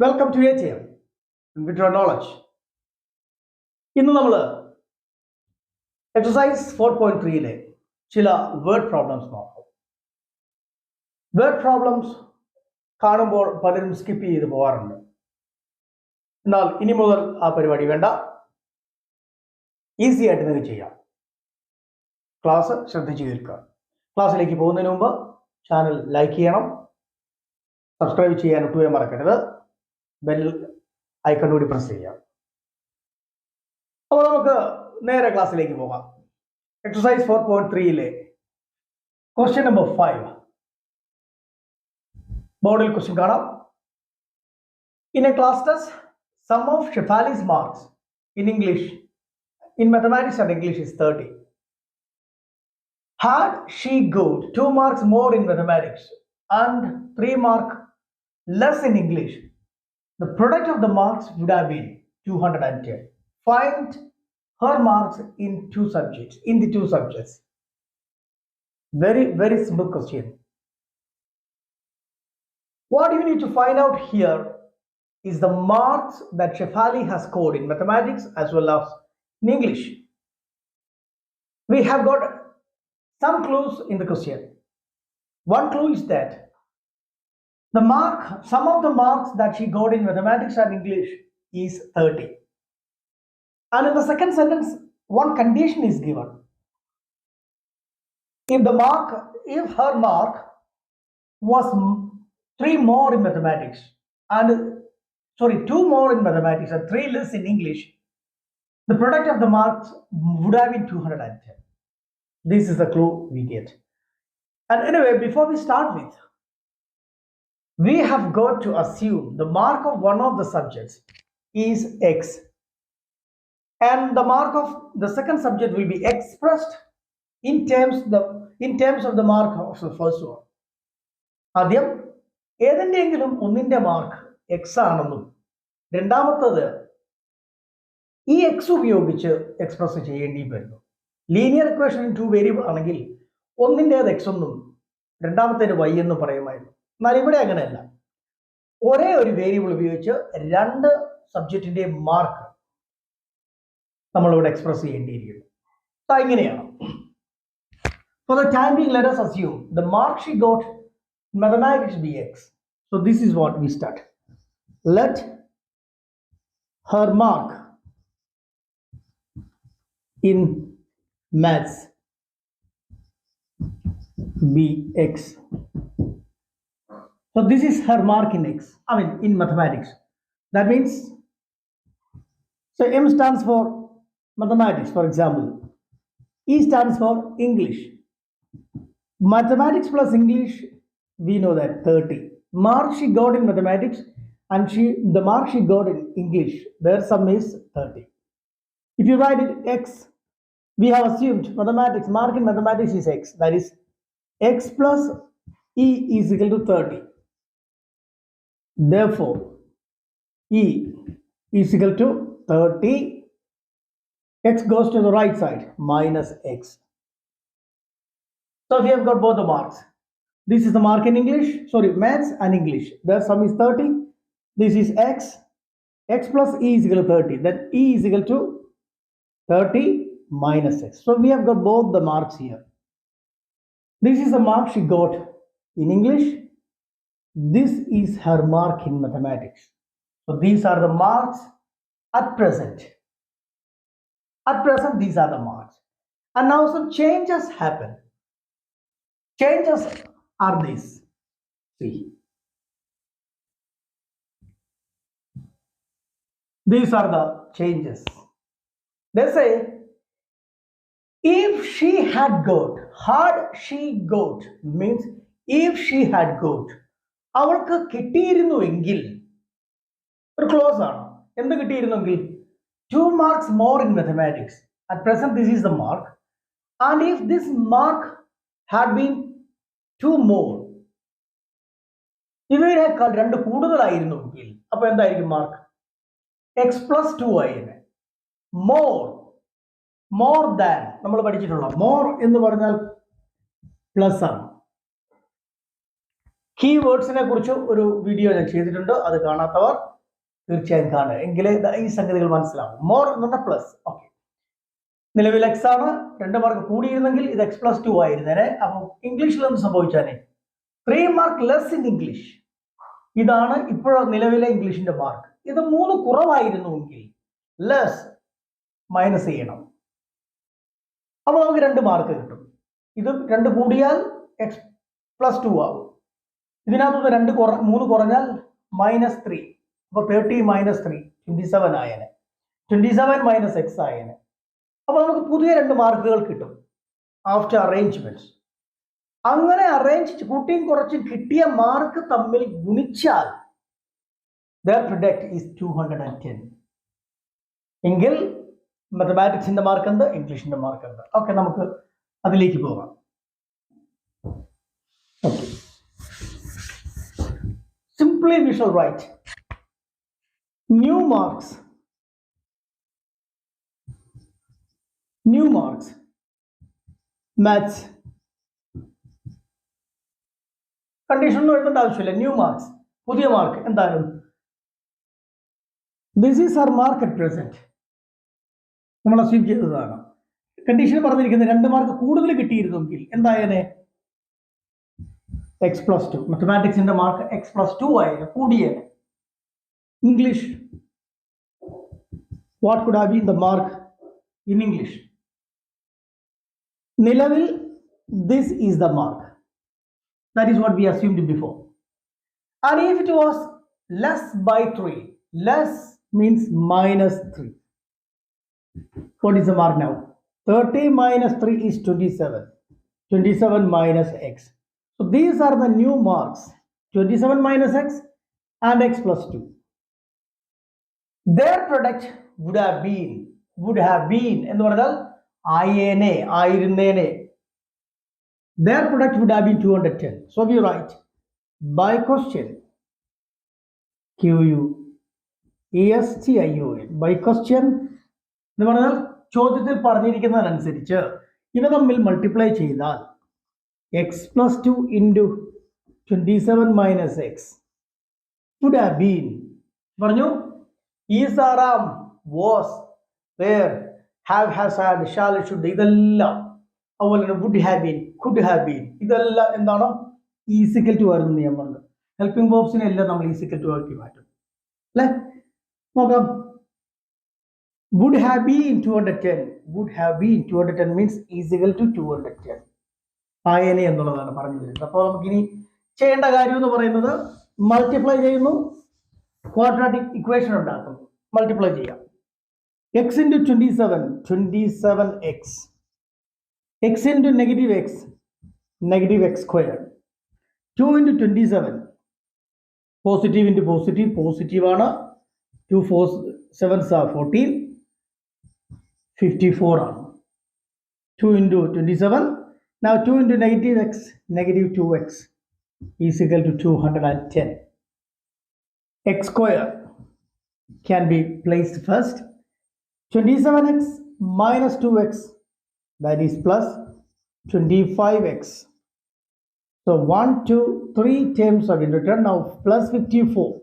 Welcome to ATM with knowledge. ഇന്ന് നമ്മൾ exercise 4.3 ചില വേർഡ് പ്രോബ്ലംസ് നോക്കാം. വേർഡ് പ്രോബ്ലംസ് കാണുമ്പോൾ പലരും സ്കിപ്പ് ചെയ്ത് പോകാറുണ്ട്. എന്നാൽ ഇനി മുതൽ ആ പരിപാടി വേണ്ട, ഈസി ആയിട്ട് നിങ്ങൾക്ക് ചെയ്യാം. ക്ലാസ് ശ്രദ്ധിച്ചു കേൾക്കുക. ക്ലാസ്സിലേക്ക് പോകുന്നതിന് മുമ്പ് ചാനൽ ലൈക്ക് ചെയ്യണം, സബ്സ്ക്രൈബ് ചെയ്യാൻ ഒട്ടുമേ മറക്കരുത്, ബെൽ ഐക്കൺ കൂടി പ്രസ് ചെയ്യാം. അപ്പോൾ നമുക്ക് നേരെ ക്ലാസ്സിലേക്ക് പോകാം. എക്സസൈസ് 4.3 ക്വസ്റ്റ്യൻ നമ്പർ 5 ബോർഡിൽ ക്വസ്റ്റ്യൻ കാണാം. In a class test sum of Shefali's marks in English in mathematics and English is 30. Had she got 2 marks more in mathematics and 3 marks less in English, the product of the marks would have been 210. Find her marks in the two subjects. Very simple question. What you need to find out here is the marks that Shefali has scored in mathematics as well as in English. We have got some clues in the question. One clue is that some of the marks that she got in mathematics and English is 30. And in the second sentence, one condition is given. If her mark was 2 more in mathematics and 3 less in English, the product of the marks would have been 210. This is the clue we get. And anyway, before we start with, we have got to assume the mark of one of the subjects is X. And the mark of the second subject will be expressed in terms of the mark of the first one. ആദ്യം ഏതെങ്കിലും ഒന്നിന്റെ mark X ആണെന്നും രണ്ടാമത്തത് ഈ X ഉപയോഗിച്ച് express ചെയ്യേണ്ടി വരുന്നു. Linear equation 2 variable ആണെങ്കിൽ ഒന്നിൻ്റേത് എക്സ് എന്നും രണ്ടാമത്തേത് വൈ എന്നും പറയുമായിരുന്നു. എന്നാൽ ഇവിടെ അങ്ങനെയല്ല. ഒരേ ഒരു വേരിയബിൾ ഉപയോഗിച്ച് 2 സബ്ജക്റ്റിന്റെ മാർക്ക് നമ്മളിവിടെ എക്സ്പ്രസ് ചെയ്യേണ്ടിയിരിക്കുന്നു. ഇങ്ങനെയാണ്. For the time being, let us assume the mark she got in mathematics be x. So this is what we start. Let her mark in maths be x. So this is her mark in in mathematics. That means, so M stands for mathematics, for example. E stands for English. Mathematics plus English, we know that 30. Mark she got in mathematics and the mark she got in English, their sum is 30. If you write it x, we have assumed mark in mathematics is x. That is, x plus E is equal to 30. Therefore, E is equal to 30. X goes to the right side, minus x. So we have got both the marks. This is the mark in maths and English. Their sum is 30. This is x. X plus E is equal to 30. Then E is equal to 30 minus x. So we have got both the marks here. This is the mark she got in English. This is her mark in mathematics. So these are the marks at present. At present, these are the marks. And now some changes happen. Changes are these. See. These are the changes. They say, if she had got means if she had got, അവൾക്ക് കിട്ടിയിരുന്നുവെങ്കിൽ, ഒരു close ആണ്. എന്ത് കിട്ടിയിരുന്നെങ്കിൽ 2 marks more in mathematics. At present, this is the mark. And if this mark had been 2 more, ഇവയേക്കാൾ 2 കൂടുതലായിരുന്നുവെങ്കിൽ അപ്പൊ എന്തായിരിക്കും mark? x plus 2 ആയിരുന്നു. More than നമ്മൾ പഠിച്ചിട്ടുള്ള മോർ എന്ന് പറഞ്ഞാൽ പ്ലസ് ആണ്. കീവേഡ്സിനെ കുറിച്ച് ഒരു വീഡിയോ ഞാൻ ചെയ്തിട്ടുണ്ട്, അത് കാണാത്തവർ തീർച്ചയായും കാണുക, എങ്കിലേ ഈ സംഗതികൾ മനസ്സിലാവും. മോർ എന്ന് പറഞ്ഞാൽ പ്ലസ്. ഓക്കെ, നിലവിൽ എക്സ് ആണ്, 2 മാർക്ക് കൂടിയിരുന്നെങ്കിൽ ഇത് x+2 ആയിരുന്നേനെ. അപ്പം ഇംഗ്ലീഷിൽ എന്ത് സംഭവിച്ചാനെ? 3 മാർക്ക് ലെസ് ഇൻ ഇംഗ്ലീഷ്. ഇതാണ് ഇപ്പോൾ നിലവിലെ ഇംഗ്ലീഷിന്റെ മാർക്ക്. ഇത് 3 കുറവായിരുന്നുവെങ്കിൽ ലെസ് മൈനസ് ചെയ്യണം. അപ്പോൾ നമുക്ക് 2 മാർക്ക് കിട്ടും. ഇത് 2 കൂടിയാൽ x+2 ആവും. ഇതിനകത്ത് 3 കുറഞ്ഞാൽ -3. അപ്പോൾ 30 - 3 27 ആയേനെ. 27 - x ആയേനെ. അപ്പോൾ നമുക്ക് പുതിയ 2 മാർക്കുകൾ കിട്ടും ആഫ്റ്റർ അറേഞ്ച്മെന്റ്സ്. അങ്ങനെ അറേഞ്ച് കൂട്ടിയും കുറച്ചും കിട്ടിയ മാർക്ക് തമ്മിൽ ഗുണിച്ചാൽ their product is 210. എങ്കിൽ മാത്തമാറ്റിക്സിന്റെ മാർക്ക് എന്ത്, ഇംഗ്ലീഷിന്റെ മാർക്ക് എന്ത്? ഓക്കെ, നമുക്ക് അതിലേക്ക് പോകാം. Okay, simply we shall write new marks maths condition ഒന്നും എഴുതേണ്ട ആവശ്യമില്ല. ന്യൂ മാർക്സ്, പുതിയ മാർക്ക് എന്തായാലും. This is our mark at present. നമ്മൾ അസ്യൂം ചെയ്തതാണ്. കണ്ടീഷൻ പറഞ്ഞിരിക്കുന്നത് 2 മാർക്ക് കൂടുതൽ കിട്ടിയിരുന്നെങ്കിൽ എന്തായാലേ x+2. മാത്തമാറ്റിക്സിന്റെ മാർക്ക് x+2 ആയാലും കൂടിയേനെ. English, what could have been the mark in English? നിലവിൽ this is the mark. That is what we assumed before. And if it was less by 3, less means -3. What is the mark now? 30 - 3 is 27. 27 minus x. So these are the new marks. 27 minus x and x+2. Their product would have been എന്ന് പറഞ്ഞാൽ ആയേനെ, ആയിരുന്നേനെ. Their product would have been 210. So we write by question QUESTION. By question എന്ന് പറഞ്ഞാൽ ചോദ്യത്തിൽ പറഞ്ഞിരിക്കുന്നതനുസരിച്ച് ഇവ തമ്മിൽ multiply ചെയ്താൽ x+2 into 27 minus x would have been, പറഞ്ഞു, is, are, was, where, have, has, had, shall, should, ഇതെല്ലാം അതുപോലെ തന്നെ would have been, could have been, ഇതെല്ലാം എന്താണോ ഈസിക്കൽ ടു വരുന്നത് ഞാൻ പറഞ്ഞത്. ഹെൽപ്പിംഗ് വേർബ്സിനെ എല്ലാം നമ്മൾ ഈസിക്കൽ ടു ആക്കി മാറ്റും അല്ലേ? നോക്കാം. Would have been 210. Would have been 210 means is equal to 210 ആയേനെ എന്നുള്ളതാണ് പറഞ്ഞു തരുന്നത്. അപ്പോൾ നമുക്കിനി ചെയ്യേണ്ട കാര്യം എന്ന് പറയുന്നത് മൾട്ടിപ്ലൈ ചെയ്യുന്നു, ക്വാഡ്രാറ്റിക് ഇക്വേഷൻ ഉണ്ടാക്കുന്നു. മൾട്ടിപ്ലൈ ചെയ്യാം. x into 27, 27x. x into -x, -x squared. 2 into 27, positive into positive, positive ആണ്. 2 4 7s are 14, 54 ആണ്. 2 into 27. Now 2 into -x, -2x is equal to 210. X square can be placed first. 27x minus 2x, that is plus 25x. So 1, 2, 3 terms have been written. Now plus 54.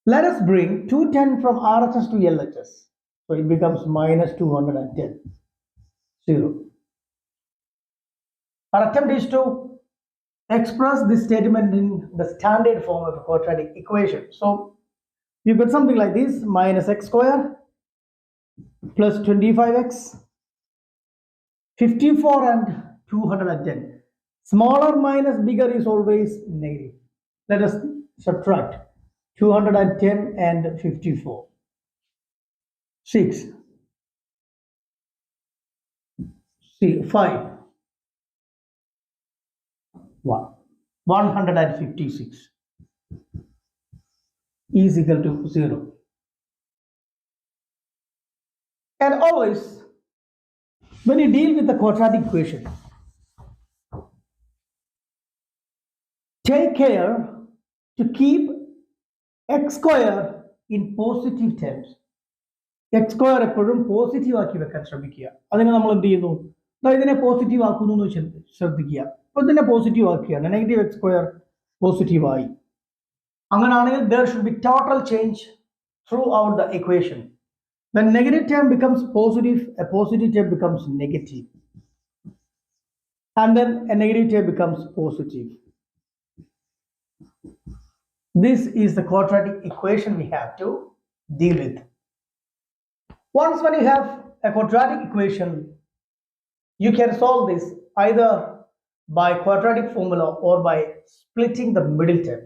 Let us bring 210 from RHS to LHS. So it becomes minus 210. 0. Our attempt is to express this statement in the standard form of a quadratic equation. So you get something like this: minus x square plus 25x, 54 and 210. Smaller minus bigger is always negative. Let us subtract 210 and 54. 6. See, 5. 1. 156 is equal to 0. And always, when you deal with the quadratic equation, take care to keep x square in positive terms. x square എപ്പോഴും positive ആക്കി വെക്കാൻ ശ്രമിക്കുക. അതിന് നമ്മൾ എന്ത് ചെയ്യുന്നു? ഇതിനെ positive ആക്കുന്നു എന്ന് ശ്രദ്ധിക്കുക. അപ്പോൾ ഇതിനെ പോസിറ്റീവ് ആക്കിയാണ്. -x square പോസിറ്റീവായി. അങ്ങനെയാണെങ്കിൽ there should be total change throughout the equation. When negative term becomes positive, a positive term becomes negative, and then a negative term becomes positive. This is the quadratic equation we have to deal with. Once when you have a quadratic equation, you can solve this either by quadratic formula or by splitting the middle term.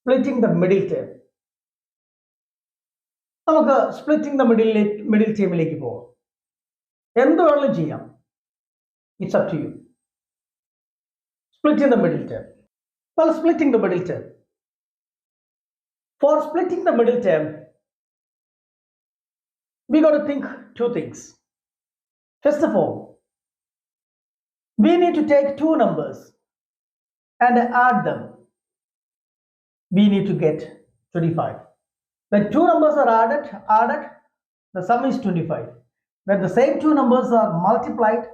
Splitting the middle term. നമുക്ക് splitting the middle ടേമിലേക്ക് പോകാം. എന്ത് വേണമെങ്കിലും ചെയ്യാം. It's up to you. Splitting the middle term. Well, splitting the middle term. For splitting the middle term, we got to think two things. First of all, we need to take two numbers and add them. We need to get 25. When two numbers are added, the sum is 25. When the same two numbers are multiplied,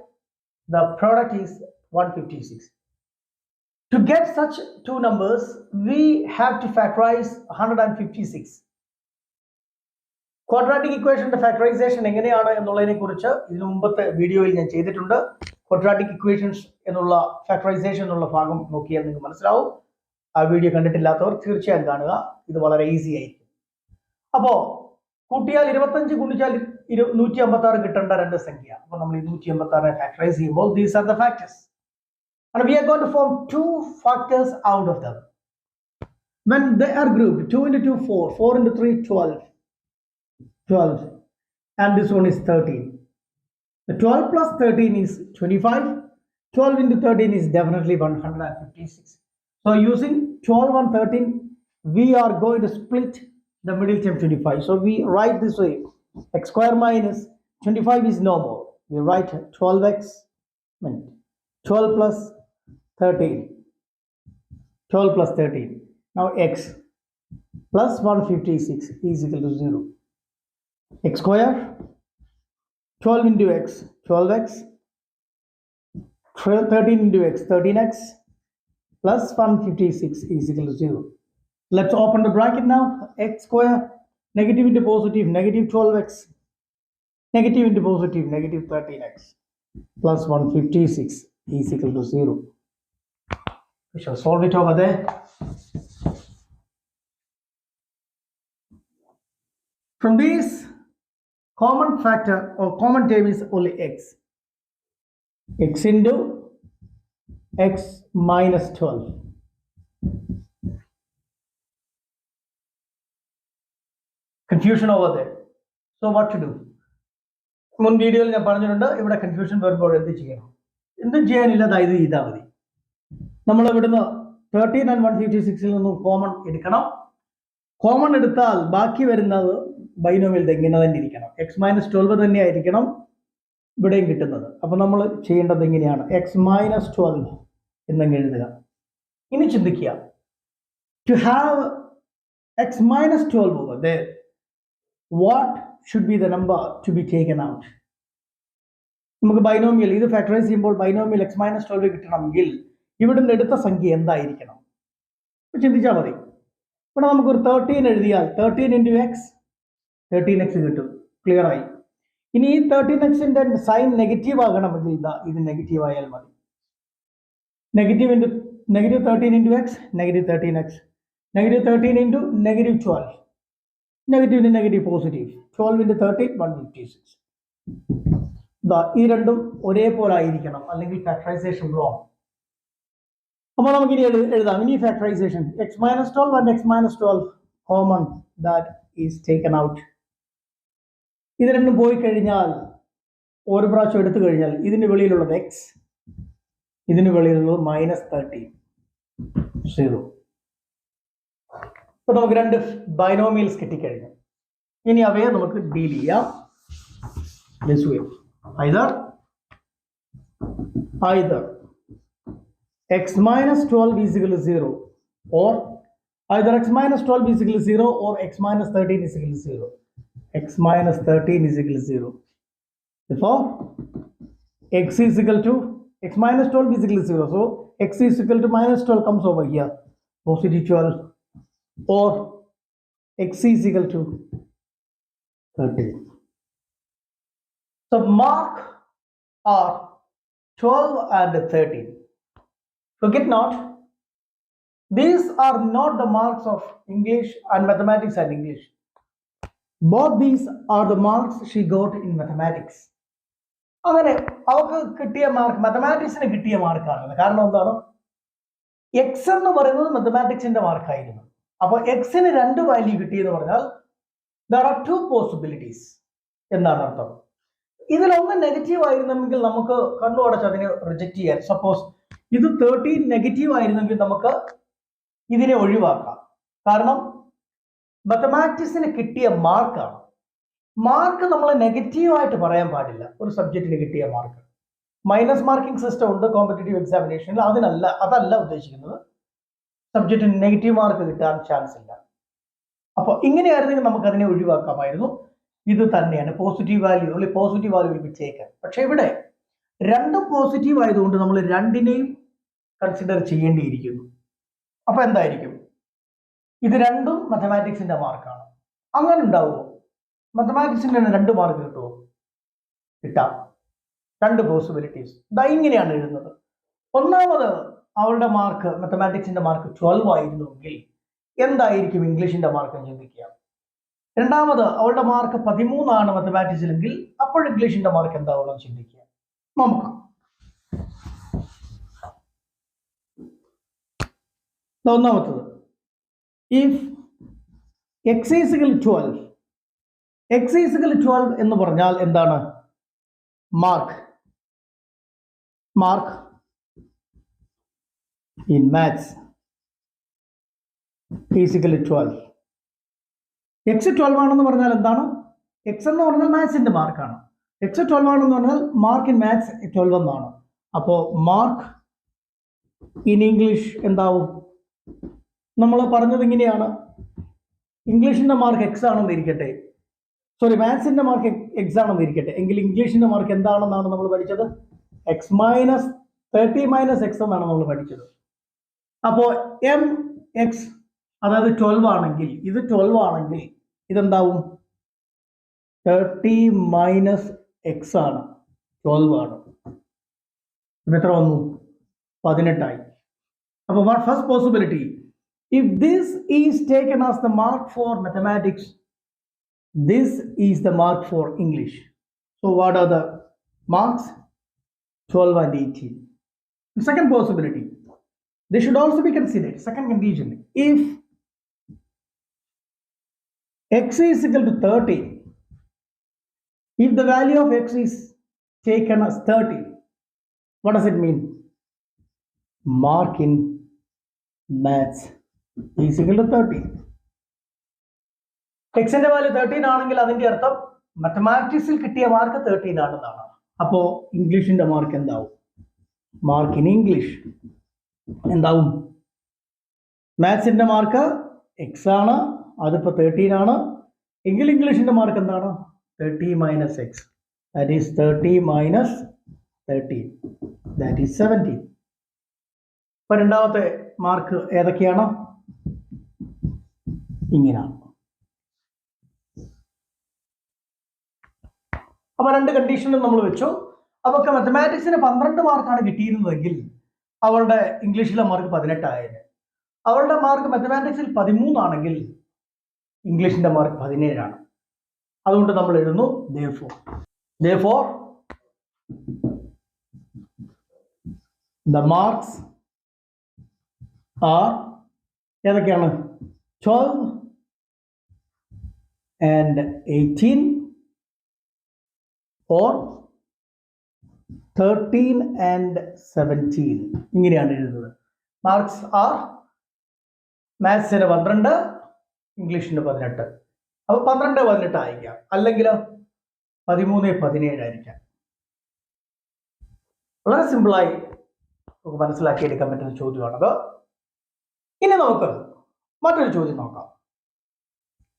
the product is 156. To get such two numbers, we have to factorize 156. Quadratic equation factorization എങ്ങനെയാണ് എന്നുള്ളതിനെ കുറിച്ച് ഇതിനു മുമ്പത്തെ വീഡിയോയിൽ ഞാൻ ചെയ്തിട്ടുണ്ട്. Quadratic equations എന്നുള്ള factorisation എന്നുള്ള ഭാഗം നോക്കിയാൽ നിങ്ങൾക്ക് മനസ്സിലാവും. ആ വീഡിയോ കണ്ടിട്ടില്ലാത്തവർ തീർച്ചയായും കാണുക. ഇത് വളരെ ഈസി ആയിരിക്കും. അപ്പോൾ കൂട്ടിയാൽ 25 ഗുണിച്ചാൽ 156 കിട്ടേണ്ട രണ്ട് സംഖ്യ. അപ്പോൾ നമ്മൾ ഈ 156 ഫാക്ടറൈസ് ചെയ്യുമ്പോൾ these are the factors. And we are going to form two factors out of them. When they are grouped, 2 into 2, 4, 4 into 3, 12, and this one is 13. The 12 plus 13 is 25. 12 into 13 is definitely 156. So using 12 and 13, we are going to split the middle term 25. So we write this way: x square minus 25 is no more. We write 12x, 12 plus 13. 12 plus 13. Now x plus 156 is equal to 0. X square, 12 into x, 12x, 13 into x, 13x, plus 156 is equal to 0. Let's open the bracket now. X square, negative into positive, negative 12x, negative into positive, negative 13x, plus 156 is equal to 0. We shall solve it over there. From this, common factor or common term is only x. X into x minus 12. Confusion over there. So what to do? മുൻ വീഡിയോയിൽ ഞാൻ പറഞ്ഞിട്ടുണ്ട് ഇവിടെ confusion വരുമ്പോൾ എന്ത് ചെയ്യണം. എന്തും ചെയ്യാനില്ല. അതായത് ഇതാ മതി. നമ്മൾ ഇവിടുന്ന് 13 and 156 നിന്നും കോമൺ എടുക്കണം. കോമൺ എടുത്താൽ ബാക്കി വരുന്നത് ബൈനോമിയൽ ഇങ്ങനെ തന്നെ ഇരിക്കണം. എക്സ് മൈനസ് 12 തന്നെ ആയിരിക്കണം ഇവിടെയും കിട്ടുന്നത്. അപ്പൊ നമ്മൾ ചെയ്യേണ്ടത് എങ്ങനെയാണ്? എക്സ് മൈനസ് 12 എന്നങ്ങ് എഴുതുക. ഇനി ചിന്തിക്കുക, to have x minus 12 over there, what should be the number to be taken out? നമുക്ക് ബൈനോമിയൽ ഇത് ഫാക്ടറൈസ് ചെയ്യുമ്പോൾ ബൈനോമിയൽ എക്സ് മൈനസ് 12 കിട്ടണമെങ്കിൽ ഇവിടുന്ന് എടുത്ത സംഖ്യ എന്തായിരിക്കണം ചിന്തിച്ചാൽ മതി. ഇവിടെ നമുക്കൊരു 13 എഴുതിയാൽ 13 into x, 13x കിട്ടും. ക്ലിയർ ആയി. ഇനി ഈ 13xന്റെ സൈൻ നെഗറ്റീവ് ആകണമെങ്കിൽ ഇത് നെഗറ്റീവ് ആയാൽ മതി. Negative 13 into x, negative 13x, negative 13 into negative 12, negative into negative positive, 12 into 13, 156. ഈ രണ്ടും ഒരേപോലെ ആയിരിക്കണം, അല്ലെങ്കിൽ ഫാക്ടറൈസേഷൻ റോങ്. അപ്പോൾ നമുക്ക് ഇനി എഴുതാം. ഇനി factorisation X minus 12 and X minus 12 common, that is taken out. ഇത് രണ്ടും പോയി കഴിഞ്ഞാൽ ഒരു പ്രാവശ്യം എടുത്തു കഴിഞ്ഞാൽ ഇതിന് വെളിയിലുള്ളത് എക്സ്, ഇതിന് വെളിയിലുള്ളത് -13, 0. അപ്പോൾ നമുക്ക് രണ്ട് ബൈനോമിയൽസ് കിട്ടിക്കഴിഞ്ഞു. ഇനി അവയെ നമുക്ക് ഡീൽ ചെയ്യാം. This way, either x minus 12 is equal to 0, or either x minus 12 is equal to 0 or x minus 13 is equal to 0. X minus 13 is equal to 0. Therefore, x minus 12 is equal to 0. So x is equal to minus 12 comes over here. Positive 12 or x is equal to 13. So mark are 12 and 13. Forget not, these are not the marks of English and mathematics and English. Both these are the marks she got in mathematics. അങ്ങനെ അവർക്ക് കിട്ടിയ mark മാത്തമാറ്റിക്സിന് കിട്ടിയ മാർക്കാണ്. കാരണം എന്താണ്, X എന്ന് പറയുന്നത് മാത്തമാറ്റിക്സിന്റെ മാർക്കായിരുന്നു. അപ്പോൾ എക്സിന് 2 വാല്യൂ കിട്ടിയെന്ന് പറഞ്ഞാൽ there are 2 പോസിബിലിറ്റീസ് എന്നാണ് അർത്ഥം. ഇതിലൊന്ന് നെഗറ്റീവ് ആയിരുന്നെങ്കിൽ നമുക്ക് കണ്ണുടച്ച് അതിനെ റിജക്ട് ചെയ്യാൻ. സപ്പോസ് ഇത് 13 നെഗറ്റീവ് ആയിരുന്നെങ്കിൽ നമുക്ക് ഇതിനെ ഒഴിവാക്കാം. കാരണം മാത്തമാറ്റിക്സിന് കിട്ടിയ മാർക്കാണ്. മാർക്ക് നമ്മൾ നെഗറ്റീവായിട്ട് പറയാൻ പാടില്ല. ഒരു സബ്ജക്റ്റിന് കിട്ടിയ മാർക്ക് മൈനസ് മാർക്കിംഗ് സിസ്റ്റം ഉണ്ട് കോമ്പറ്റേറ്റീവ് എക്സാമിനേഷനിൽ. അതല്ല ഉദ്ദേശിക്കുന്നത്. സബ്ജക്റ്റിന് നെഗറ്റീവ് മാർക്ക് കിട്ടാൻ ചാൻസ് ഇല്ല. അപ്പോൾ ഇങ്ങനെയായിരുന്നെങ്കിൽ നമുക്ക് അതിനെ ഒഴിവാക്കാമായിരുന്നു. ഇത് തന്നെയാണ് പോസിറ്റീവ് വാല്യൂ, അല്ലെങ്കിൽ positive value will be taken. പക്ഷെ ഇവിടെ രണ്ടും പോസിറ്റീവ് ആയതുകൊണ്ട് നമ്മൾ രണ്ടിനെയും കൺസിഡർ ചെയ്യേണ്ടിയിരിക്കുന്നു. അപ്പൊ എന്തായിരിക്കും, ഇത് രണ്ടും മാത്തമാറ്റിക്സിന്റെ മാർക്കാണ്. അങ്ങനെ ഉണ്ടാവുമോ? മാത്തമാറ്റിക്സിന് 2 മാർക്ക് കിട്ടുമോ? കിട്ടാം. 2 പോസിബിലിറ്റീസ്. ഇങ്ങനെയാണ് എഴുതുന്നത്. ഒന്നാമത് അവളുടെ മാർക്ക് മാത്തമാറ്റിക്സിന്റെ മാർക്ക് 12 ആയിരുന്നുവെങ്കിൽ എന്തായിരിക്കും ഇംഗ്ലീഷിന്റെ മാർക്ക് ചിന്തിക്കുക. രണ്ടാമത് അവളുടെ മാർക്ക് 13 ആണ് മാത്തമാറ്റിക്സിലെങ്കിൽ അപ്പോൾ ഇംഗ്ലീഷിന്റെ മാർക്ക് എന്താവണം ചിന്തിക്കുക. നോക്കാം. ഒന്നാമത്തത്, if X is equal 12, X is equal 12 എന്ന് പറഞ്ഞാൽ എന്താണ്? Mark in maths is equal 12. X 12 ആണെന്ന് പറഞ്ഞാൽ എന്താണ്? എക്സ് എന്ന് പറഞ്ഞാൽ മാത്സിന്റെ മാർക്കാണ്. എക്സ് 12 ആണെന്ന് പറഞ്ഞാൽ മാർക്ക് ഇൻ മാത്സ് 12 എന്നാണ്. അപ്പോൾ മാർക്ക് ഇൻ ഇംഗ്ലീഷ് എന്താവും? നമ്മൾ പറഞ്ഞത് ഇങ്ങനെയാണ്, ഇംഗ്ലീഷിന്റെ മാർക്ക് എക്സ് ആണെന്ന് ഇരിക്കട്ടെ, സോറി മാത്സിന്റെ മാർക്ക് എക്സ് ആണെന്ന് ഇരിക്കട്ടെ, എങ്കിൽ ഇംഗ്ലീഷിന്റെ മാർക്ക് എന്താണെന്നാണ് നമ്മൾ പഠിച്ചത്? എക്സ് മൈനസ് 30 മൈനസ് എക്സ് എന്നാണ് നമ്മൾ പഠിച്ചത്. അപ്പോൾ എം എക്സ് അതായത് 12 ആണെങ്കിൽ, ഇത് 12 ആണെങ്കിൽ ഇതെന്താവും? 30 മൈനസ് എക്സ് ആണ്, 12 ആണ്. എത്ര വന്നു? 18 ആയി. അപ്പോൾ first possibility, if this is taken as the mark for mathematics, this is the mark for English. So what are the marks? 12 and 18. The second possibility, they should also be considered. Second condition, if x is equal to 30, if the value of x is taken as 30, what does it mean? Mark in maths is equal to 30. എക്സിന്റെ value 13 ആണെങ്കിൽ അതിന്റെ അർത്ഥം മാത്തമാറ്റിക്സിൽ കിട്ടിയ mark 13 ആണെന്നാണ്. അപ്പോ ഇംഗ്ലീഷിന്റെ mark എന്താവും? Mark in English എന്താവും? മാത്സിന്റെ mark X ആണ്, അതിപ്പോ 13 ആണ്. എങ്കിൽ ഇംഗ്ലീഷിന്റെ മാർക്ക് എന്താണ്? 30 minus X, that is 30 minus 13, that is 17. അപ്പൊ രണ്ടാമത്തെ മാർക്ക് ഏതൊക്കെയാണ്? ഇങ്ങനെയാണ്. അപ്പൊ 2 കണ്ടീഷനും നമ്മൾ വെച്ചു. അവർക്ക് മാത്തമാറ്റിക്സിന് 12 മാർക്കാണ് കിട്ടിയിരുന്നതെങ്കിൽ അവളുടെ ഇംഗ്ലീഷിലെ മാർക്ക് 18 ആയത്. അവളുടെ മാർക്ക് മാത്തമാറ്റിക്സിൽ 13 ആണെങ്കിൽ ഇംഗ്ലീഷിന്റെ മാർക്ക് 17 ആണ്. അതുകൊണ്ട് നമ്മൾ എഴുതുന്നു therefore the marks are ഏതൊക്കെയാണ്? 12 and 18 or 13 and 17. ഇങ്ങനെയാണ് എഴുതുന്നത്. മാർക്സ് ആർ മാത്സിന് 12, ഇംഗ്ലീഷിന് 18. അപ്പൊ 12 18 ആയിരിക്കാം, അല്ലെങ്കിൽ 13 17 ആയിരിക്കാം. വളരെ സിമ്പിളായി നമുക്ക് മനസ്സിലാക്കിയെടുക്കാൻ പറ്റുന്ന ചോദ്യമാണത്. ഇനി നമുക്ക് മറ്റൊരു ചോദ്യം നോക്കാം.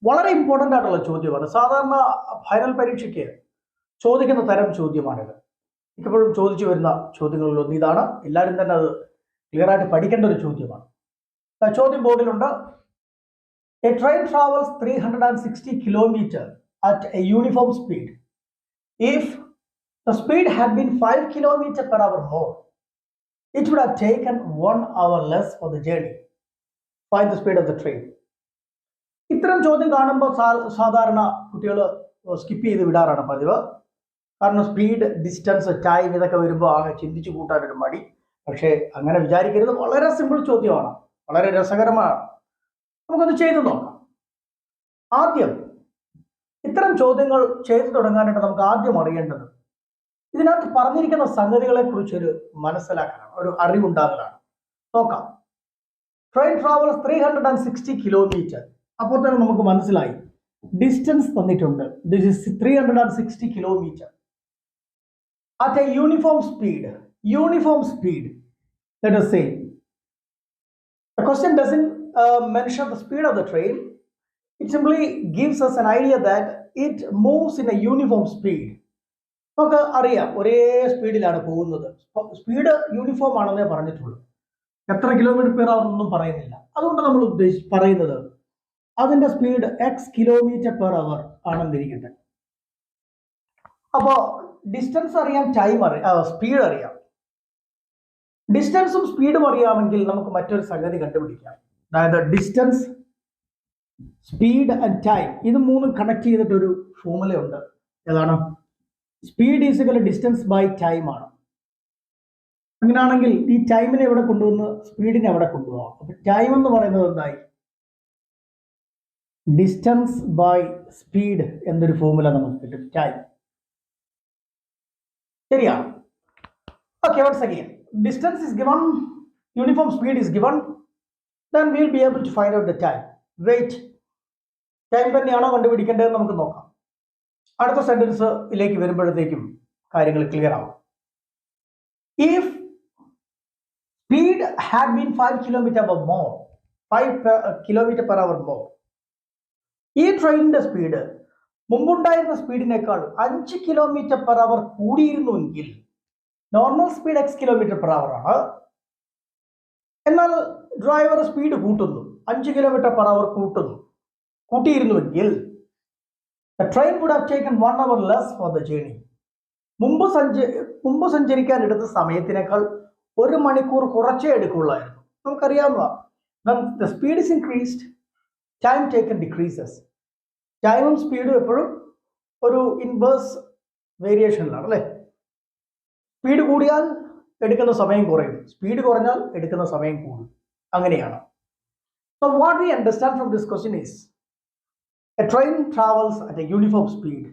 വളരെ ഇമ്പോർട്ടൻ്റ് ആയിട്ടുള്ള ചോദ്യമാണ്. സാധാരണ ഫൈനൽ പരീക്ഷയ്ക്ക് ചോദിക്കുന്ന തരം ചോദ്യമാണിത്. മിക്കപ്പോഴും ചോദിച്ചു വരുന്ന ചോദ്യങ്ങളിലൊന്നും ഇതാണ്. എല്ലാവരും തന്നെ അത് ക്ലിയർ ആയിട്ട് പഠിക്കേണ്ട ഒരു ചോദ്യമാണ്. ചോദ്യം ബോർഡിലുണ്ട്. A train travels 360 kilometers at a uniform speed. If the speed had been 5 kilometers per hour more, it would have taken 1 hour less for the journey. Find the speed of the train. ഇത്തരം ചോദ്യം കാണുമ്പോൾ സാധാരണ കുട്ടികൾ skip ചെയ്ത് വിടാറാണ് പതിവ്. കാരണം speed, distance, time ഇതൊക്കെ വരുമ്പോൾ ആകെ ചിന്തിച്ചു കൂട്ടാനൊരു മടി. പക്ഷേ അങ്ങനെ വിചാരിക്കരുത്. വളരെ സിമ്പിൾ ചോദ്യമാണ്, വളരെ രസകരമാണ്. നമുക്കൊന്ന് ചെയ്തു നോക്കാം. ആദ്യം ഇത്തരം ചോദ്യങ്ങൾ ചെയ്തു തുടങ്ങാനായിട്ട് നമുക്ക് ആദ്യം അറിയേണ്ടത് ഇതിനകത്ത് പറഞ്ഞിരിക്കുന്ന സംഗതികളെ കുറിച്ചൊരു മനസ്സിലാക്കാനാണ്, ഒരു അറിവുണ്ടാകലാണ്. നോക്കാം. Train travels 360 kilometre. അപ്പോൾ തന്നെ നമുക്ക് മനസ്സിലായി ഡിസ്റ്റൻസ് തന്നിട്ടുണ്ട്. This is 360 kilometre at a uniform speed. Uniform speed, let us say. The question doesn't mention the speed of the train. It simply gives us an idea that it moves in a uniform speed. നമുക്ക് അറിയാം ഒരേ സ്പീഡിലാണ് പോകുന്നത്. Speed uniform ആണെന്നേ പറഞ്ഞിട്ടുള്ളൂ. എത്ര kilometre per അവർ ഒന്നും പറയുന്നില്ല. അതുകൊണ്ട് നമ്മൾ പറയുന്നത് അതിന്റെ സ്പീഡ് x കിലോമീറ്റർ പെർ അവർ ആണെന്നിരിക്കട്ടെ. അപ്പോൾ ഡിസ്റ്റൻസ് അറിയാം, ടൈം അറിയാം, സ്പീഡ് അറിയാം. ഡിസ്റ്റൻസും സ്പീഡും അറിയാമെങ്കിൽ നമുക്ക് മറ്റൊരു സംഗതി കണ്ടുപിടിക്കാം. അതായത് ഡിസ്റ്റൻസ്, സ്പീഡ് ആൻഡ് ടൈം, ഇത് മൂന്നും കണക്ട് ചെയ്തിട്ടൊരു ഫോർമുല ഉണ്ട്. ഏതാണ്? Speed is equal distance by time ആണ്. അങ്ങനെയാണെങ്കിൽ ഈ ടൈമിനെ എവിടെ കൊണ്ടുവന്ന് സ്പീഡിനെ എവിടെ കൊണ്ടുപോകാം. അപ്പൊ ടൈം എന്ന് പറയുന്നത് എന്തായി? ഡിസ്റ്റൻസ് ബൈ സ്പീഡ് എന്നൊരു ഫോർമുല നമുക്ക് കിട്ടും. ടൈം ശരിയാണ്. Okay, once again, distance is given, uniform speed is given, then we will be able to find out the time. Wait, time തന്നെയാണോ കണ്ടുപിടിക്കേണ്ടതെന്ന് നമുക്ക് നോക്കാം. അടുത്ത സെന്റൻസിലേക്ക് വരുമ്പോഴത്തേക്കും കാര്യങ്ങൾ ക്ലിയർ ആവും. If speed had been 5 kilometers or more, 5 kilometers per hour more, ഈ ട്രെയിനിന്റെ speed മുമ്പുണ്ടായിരുന്ന സ്പീഡിനേക്കാൾ 5 കിലോമീറ്റർ പെർ അവർ കൂടിയിരുന്നുവെങ്കിൽ, normal speed x kilometre per hour ആണ്, എന്നാൽ ഡ്രൈവർ സ്പീഡ് കൂട്ടുന്നു, 5 കിലോമീറ്റർ പെർ അവർ കൂട്ടിയിരുന്നുവെങ്കിൽ, the train would have taken 1 hour less for the journey. മുമ്പ് സഞ്ചരിക്കാൻ എടുത്ത സമയത്തിനേക്കാൾ 1 മണിക്കൂർ കുറച്ചേ എടുക്കുള്ളായിരുന്നു. നമുക്കറിയാവുന്ന when the speed is increased, time taken decreases. ടൈമും സ്പീഡും എപ്പോഴും ഒരു ഇൻവേഴ്സ് വേരിയേഷനിലാണ് അല്ലേ? സ്പീഡ് കൂടിയാൽ എടുക്കുന്ന സമയം കുറയും, സ്പീഡ് കുറഞ്ഞാൽ എടുക്കുന്ന സമയം കൂടും. അങ്ങനെയാണ്. So what we understand from this question is a train travels at a uniform speed.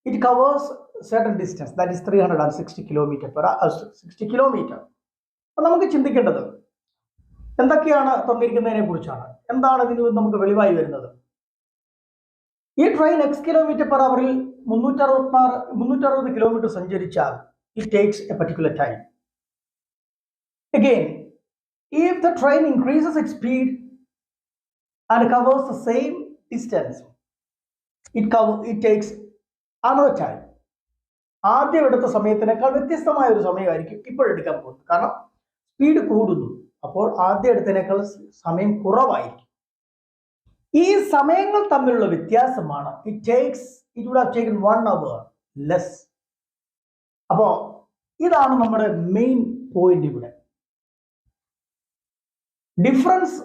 It covers certain distance, that is 360 kilometers per hour, 60 kilometers. അപ്പോൾ നമുക്ക് ചിന്തിക്കേണ്ടത് എന്തൊക്കെയാണ് തന്നിരിക്കുന്നതിനെ കുറിച്ചാണ്. എന്താണ് ഇതിന് നമുക്ക് വെളിവായി വരുന്നത്? ഈ ട്രെയിൻ x കിലോമീറ്റർ പെർ അവറിൽ 360 കിലോമീറ്റർ സഞ്ചരിച്ചാൽ it takes a particular time. Again, if the train increases its speed and covers the same distance, it takes another time. ആദ്യം എടുത്ത സമയത്തിനേക്കാൾ വ്യത്യസ്തമായ ഒരു സമയമായിരിക്കും ഇപ്പോഴെടുക്കാൻ പോകുന്നത്. കാരണം സ്പീഡ് കൂടുന്നു, അപ്പോൾ ആദ്യം എടുത്തതിനേക്കാൾ സമയം കുറവായിരിക്കും. ഈ സമയങ്ങൾ തമ്മിലുള്ള വ്യത്യാസമാണ് it would have taken 1 hour less. അപ്പോ ഇതാണ് നമ്മുടെ മെയിൻ പോയിന്റ് ഇവിടെ. Difference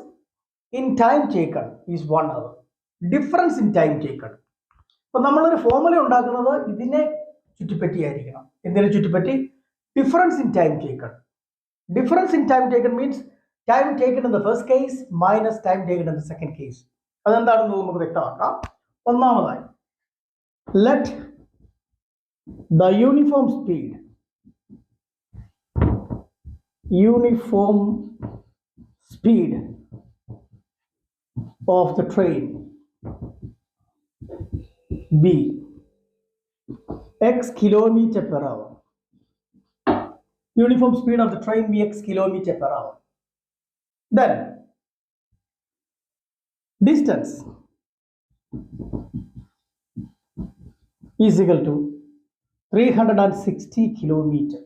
in time taken is 1 hour. Difference in time taken. അപ്പൊ നമ്മളൊരു ഫോർമുല ഉണ്ടാക്കുന്നത് ഇതിനെ ചുറ്റിപ്പറ്റിയായിരിക്കണം. എന്തിനെ ചുറ്റിപ്പറ്റി? Difference in time taken. Difference in time taken means time taken in the first case minus time taken in the second case. അതെന്താണെന്ന് നമുക്ക് വ്യക്തമാക്കാം. ഒന്നാമതായി, let the uniform speed of the train be x kilometer per hour. Uniform speed of the train be x kilometer per hour. Then distance is equal to 360 kilometer.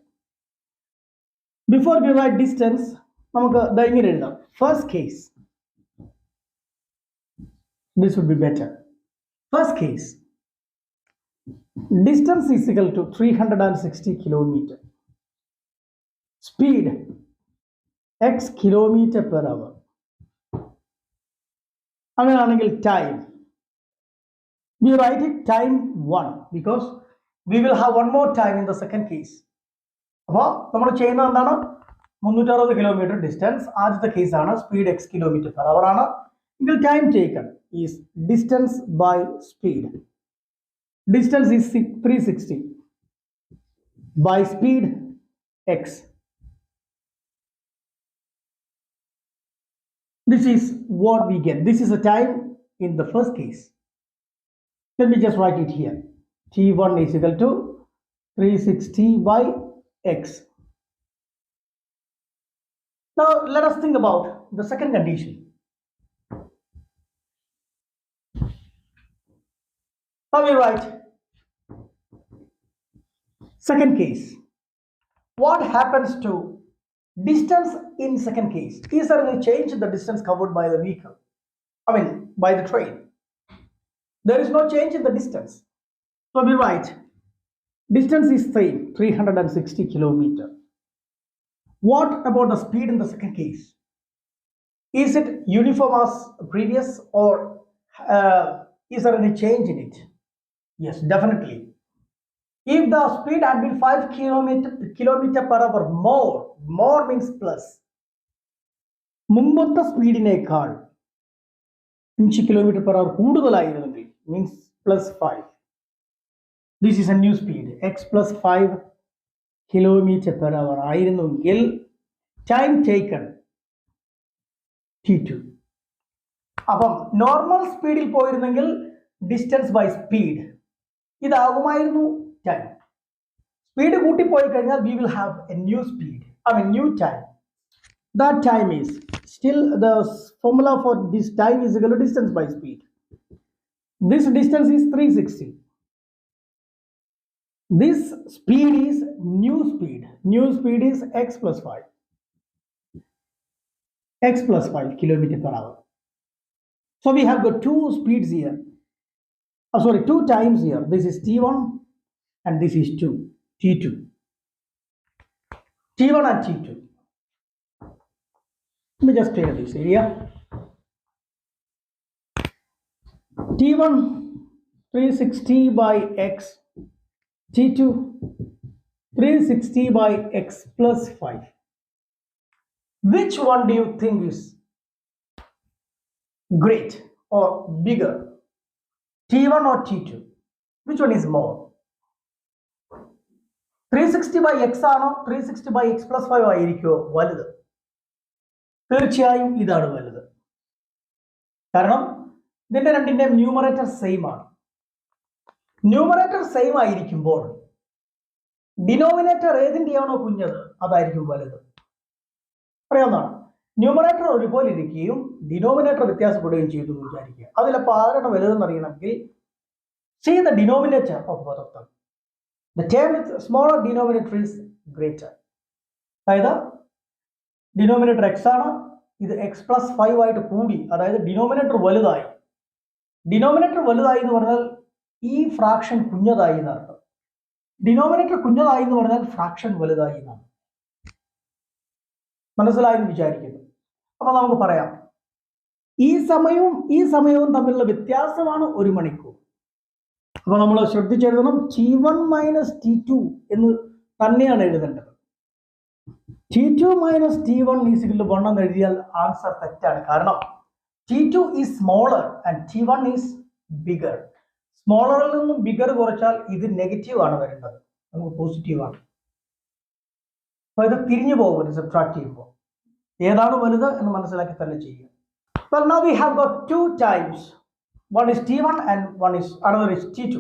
Before we write distance, നമുക്ക് ഇങ്ങനെ എഴുതാം. First case This would be better. First case, distance is equal to 360 kilometer. Speed x kilometer per hour. അങ്ങനെയാണെങ്കിൽ time. We write it time 1 because we will have one more time in the second case. അപ്പോൾ നമ്മൾ ചെയ്യുന്നത് എന്താണ്? 360 kilometre distance ആദ്യത്തെ കേസാണ്. Speed x kilometre per hour ആണ്. എങ്കിൽ time taken is distance by speed. Distance is 360 by speed x. This is what we get. This is the time in the first case. Let me just write it here. T1 is equal to 360 by x. Now let us think about the second condition. Now we write second case. What happens to distance in second case? Is there any change in the distance covered by the vehicle? I mean, by the train. There is no change in the distance. So we write distance is same, 360 kilometer. What about the speed in the second case? Is it uniform as previous, or is there any change in it? Yes, definitely. If the speed had been 5 kilometer per hour more means plus. മുമ്പത്തെ സ്പീഡിനേക്കാൾ 5 kilometre per hour കൂടുതലായിരുന്നെങ്കിൽ means plus 5. This is a new speed. X plus 5 kilometer per hour ആയിരുന്നെങ്കിൽ time taken T2. അപ്പം normal സ്പീഡിൽ പോയിരുന്നെങ്കിൽ distance by speed ഇതാകുമായിരുന്നു time. Speed കൂട്ടിപ്പോയി കഴിഞ്ഞാൽ we will have a new speed, new time. That time is still the formula for this time is equal to distance by speed. This distance is 360. This speed is new speed. New speed is x plus 5. X plus 5 kilometer per hour. So we have got two speeds here. Two times here. This is T1 and this is T2. T1 and T2. Let me just clear this area. T1 360 by x. T2 360 by x plus 5. Which one do you think is great or bigger? T1 or T2? Which one is more? 360 by x ആണോ 360 by x plus 5 ആയിരിക്കുമോ വലുത്? തീർച്ചയായും ഇതാണ് വലുത്. കാരണം ഇതിന്റെ രണ്ടിന്റെയും numerator same ആണ്. ന്യൂമറേറ്റർ സെയിം ആയിരിക്കുമ്പോൾ ഡിനോമിനേറ്റർ ഏതിന്റെയാണോ കുഞ്ഞത് അതായിരിക്കും വലുത്. അറിയാവുന്നതാണ്. ന്യൂമറേറ്റർ ഒരുപോലെ ഇരിക്കുകയും ഡിനോമിനേറ്റർ വ്യത്യാസപ്പെടുകയും ചെയ്തു എന്ന് വിചാരിക്കുക. അതിലപ്പോൾ ആരാണ് വലുതെന്ന് അറിയണമെങ്കിൽ see the denominator of both of them. The term with smaller denominator is greater. അതായത് ഡിനോമിനേറ്റർ എക്സ് ആണ്, ഇത് എക്സ് പ്ലസ് 5 ആയിട്ട് കൂടി, അതായത് ഡിനോമിനേറ്റർ വലുതായി. ഡിനോമിനേറ്റർ വലുതായി എന്ന് പറഞ്ഞാൽ ഈ ഫ്രാക്ഷൻ കുഞ്ഞതായി എന്നർത്ഥം. ഡിനോമിനേറ്റർ കുഞ്ഞതായി എന്ന് പറഞ്ഞാൽ ഫ്രാക്ഷൻ വലുതായി എന്നാണ്. മനസ്സിലായെന്ന് വിചാരിക്കുന്നു. അപ്പൊ നമുക്ക് പറയാം ഈ സമയവും തമ്മിലുള്ള വ്യത്യാസമാണ് 1 മണിക്കൂർ. അപ്പൊ നമ്മൾ ശ്രദ്ധിച്ചെഴുതണം T1 മൈനസ് T2 എന്ന് തന്നെയാണ് എഴുതേണ്ടത്. T2 minus T1 is equal to 1 എന്ന് എഴുതിയാൽ ആൻസർ തെറ്റാണ്. കാരണം T2 is smaller and T1 is bigger. സ്മോളറിൽ നിന്നും ബിഗർ കുറച്ചാൽ ഇത് നെഗറ്റീവ് ആണ് വരുന്നത്, നമുക്ക് പോസിറ്റീവ് ആണ്. അപ്പൊ ഇത് തിരിഞ്ഞു പോകും സബ്ട്രാക്ട് ചെയ്യുമ്പോൾ. ഏതാണ് വലുത് എന്ന് മനസ്സിലാക്കി തന്നെ ചെയ്യുക. Well, now we have got two times. One is T1 and another is T2.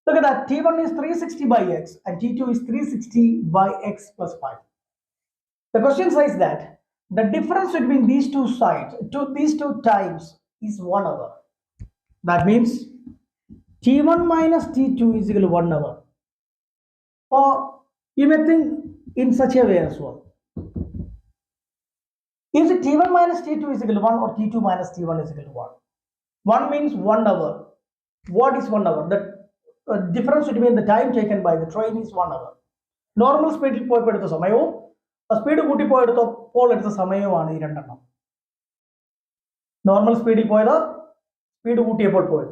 Look at that. T1 is 360 by x and T2 is 360 by x plus 5. The question says that the difference between these two sides, these two times, is 1 hour. That means T1 minus T2 is equal to 1 hour. Or you may think in such a way as well. Is it T1 minus T2 is equal to 1 or T2 minus T1 is equal to 1? 1 means 1 hour. What is 1 hour? The difference between the time taken by the train is 1 hour. Normal സ്പീഡിൽ പോയപ്പോൾ എടുത്ത സമയവും speed കൂട്ടി പോയപ്പോൾ എടുത്ത സമയവുമാണ് ഈ രണ്ടെണ്ണം. Normal സ്പീഡിൽ പോയത്, സ്പീഡ് കൂട്ടിയപ്പോൾ പോയത്.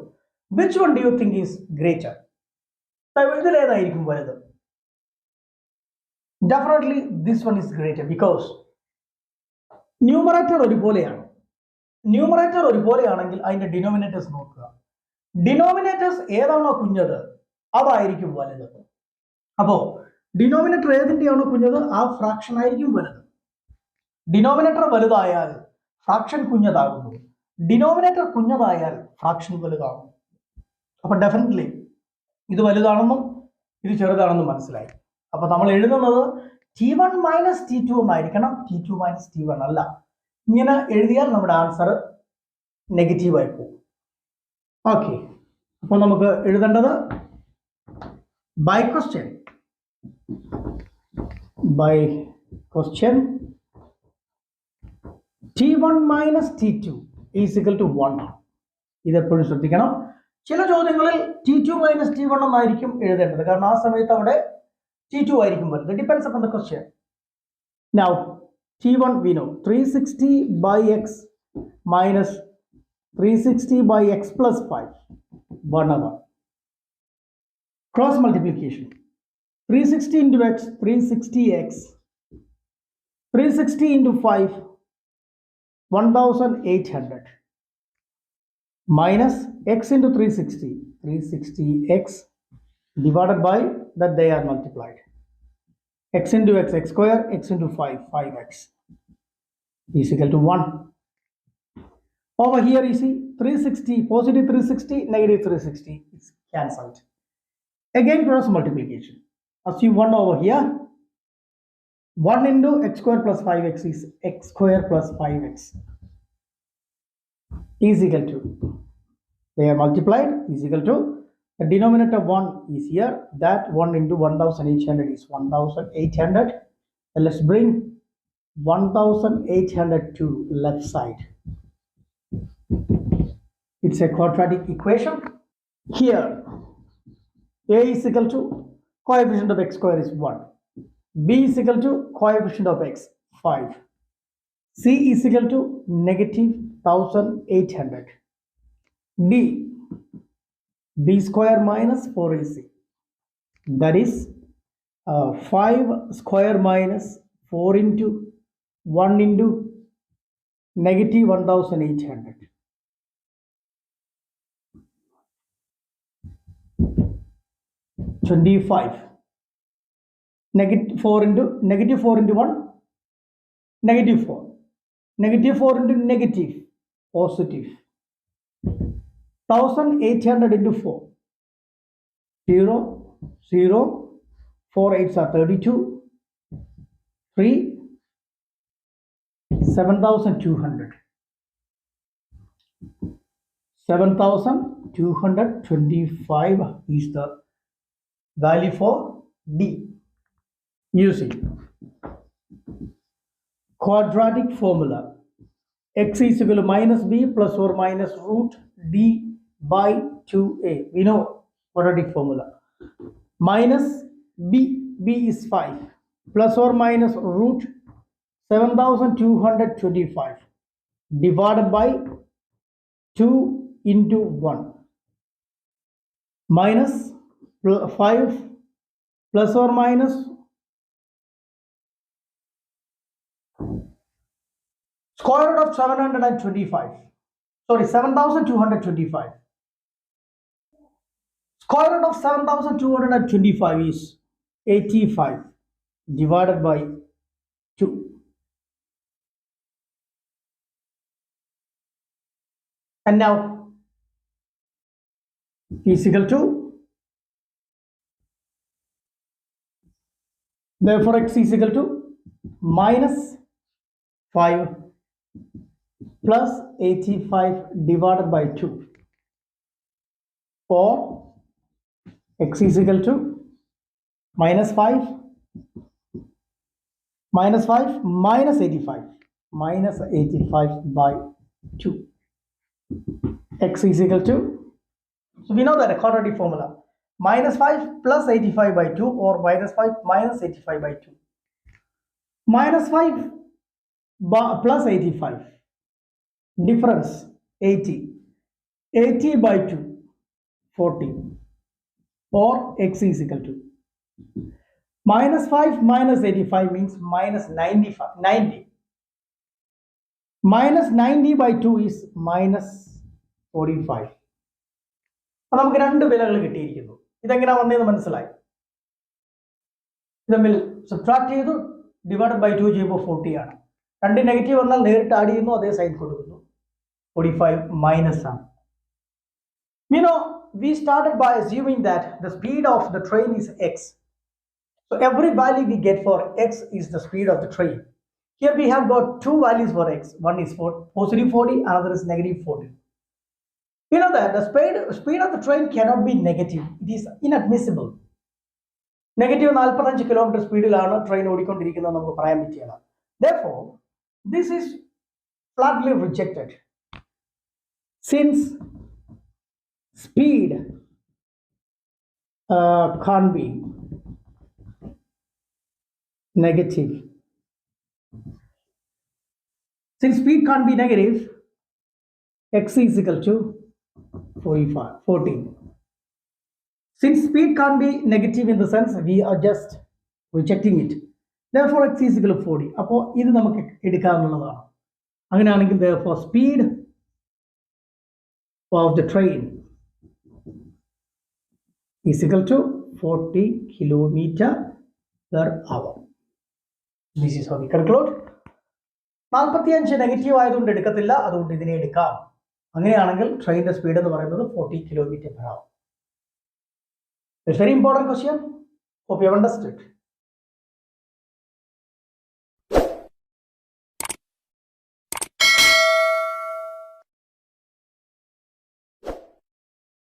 Which one do you think is greater? ഇതിലേതായിരിക്കും വലുത്? Definitely this one is greater because numerator ഒരുപോലെയാണ്. ന്യൂമറേറ്റർ ഒരുപോലെയാണെങ്കിൽ അതിന്റെ ഡിനോമിനേറ്റേഴ്സ് നോക്കുക. ഡിനോമിനേറ്റേഴ്സ് ഏതാണോ കുഞ്ഞത് അതായിരിക്കും വലുത്. അപ്പോ ഡിനോമിനേറ്റർ ഏതിന്റെയാണോ കുഞ്ഞത് ആ ഫ്രാക്ഷൻ ആയിരിക്കും വലുത്. ഡിനോമിനേറ്റർ വലുതായാൽ ഫ്രാക്ഷൻ കുഞ്ഞതാകുന്നു, ഡിനോമിനേറ്റർ കുഞ്ഞതായാൽ ഫ്രാക്ഷൻ വലുതാകുന്നു. അപ്പൊ ഡെഫിനറ്റ്ലി ഇത് വലുതാണെന്നും ഇത് ചെറുതാണെന്നും മനസ്സിലായി. അപ്പൊ നമ്മൾ എഴുതുന്നത് T1 minus T2 എന്നായിരിക്കണം, T2 minus T1 അല്ല. ഇങ്ങനെ എഴുതിയാൽ നമ്മുടെ ആൻസർ നെഗറ്റീവായി പോകും. ഓക്കെ, അപ്പോൾ നമുക്ക് എഴുതേണ്ടത് by question T1 minus T2 is equal to 1. ഇതെപ്പോഴും ശ്രദ്ധിക്കണം. ചില ചോദ്യങ്ങളിൽ T2 minus T1 എന്നായിരിക്കും എഴുതേണ്ടത്, കാരണം ആ സമയത്ത് അവിടെ T2 ആയിരിക്കും വരുന്നത്. Depends upon the question. Now T1 we know 360 by x minus 360 by x plus 5, 1 hour. Cross multiplication 360 into x, 360x, 360 into 5, 1800 minus x into 360, 360x divided by that they are multiplied. X into x, x square, x into 5, 5x is equal to 1. Over here you see 360, positive 360, negative 360 is cancelled. Again cross multiplication. Assume 1 over here. 1 into x square plus 5x is x square plus 5x is equal to, they are multiplied, is equal to, the denominator 1 is here, that 1 into 1800 is 1800. And let's bring 1800 to left side. It's a quadratic equation. Here a is equal to coefficient of x square is 1, b is equal to coefficient of x 5, c is equal to negative 1800, d b square minus 4ac, that is 5 square minus 4 into 1 into negative 1800. -25 negative 4 into 1 negative 4, negative 4 into negative positive, 1800 into 4, 0 0, 4 8s are 32, 3 7200, 7225 is the value for D. Using quadratic formula, x is equal to minus b plus or minus root d by 2a. We know quadratic formula. Minus b is 5 plus or minus root 7225 divided by 2 into 1 minus 5 plus or minus square root of 725, sorry 7225. Square root of 7225 is 85 divided by 2. And now is equal to, therefore x is equal to minus 5 plus 85 divided by 2, or x is equal to minus 5 minus 85 by 2. x is equal to, so we know that a quadratic formula, minus 5 plus 85 by 2 or minus 5 minus 85 by 2. Minus 5 plus 85, difference 80, 80 by 2, 40, or x is equal to, minus 5 minus 85 means minus 90. Minus 90 by 2 is minus 45. അപ്പോൾ നമുക്ക് രണ്ട് വിലകൾ കിട്ടിയിരിക്കുന്നു. ഇതെങ്ങനെയാണ് വന്നതെന്ന് മനസ്സിലായി. തമ്മിൽ subtract ചെയ്തു, ഡിവൈഡ് ബൈ 2 ചെയ്യുമ്പോൾ 40 ആണ്. രണ്ട് നെഗറ്റീവ് വന്നാൽ നേരിട്ട് ആഡ് ചെയ്യുന്നു, അതേ സൈൻ കൊടുക്കുന്നു. 45 മൈനസ് ആണ്. You know, we started by assuming that the speed of the train is x. So every value we get for x is the speed of the train. Here we have got two values for x. One is for positive 40, another is negative 40. You know that the speed of the train cannot be negative. It is inadmissible. Negative 45 km സ്പീഡിലാണ് train ഓടിക്കൊണ്ടിരിക്കുന്നത് നമുക്ക് പറയാൻ പറ്റില്ല. Therefore, this is flatly rejected. Since speed can't be negative. Since speed can't be negative, x is equal to 14. Since speed can't be negative in the sense we are just rejecting it. Therefore, x is equal to 40. അപ്പോൾ ഇത് നമുക്ക് എടുക്കാവുന്നതാണ്. അങ്ങനെയാണെങ്കിൽ therefore speed of the train is equal to 40 kilometer per hour. This is how we conclude. 45 negative ആയതുകൊണ്ട് എടുക്കത്തില്ല, അതുകൊണ്ട് ഇതിനെ എടുക്കാം. അങ്ങനെയാണെങ്കിൽ ട്രെയിനിന്റെ സ്പീഡ് എന്ന് പറയുന്നത് 40 kilometre per hour. It's very important question. Hope you have understood.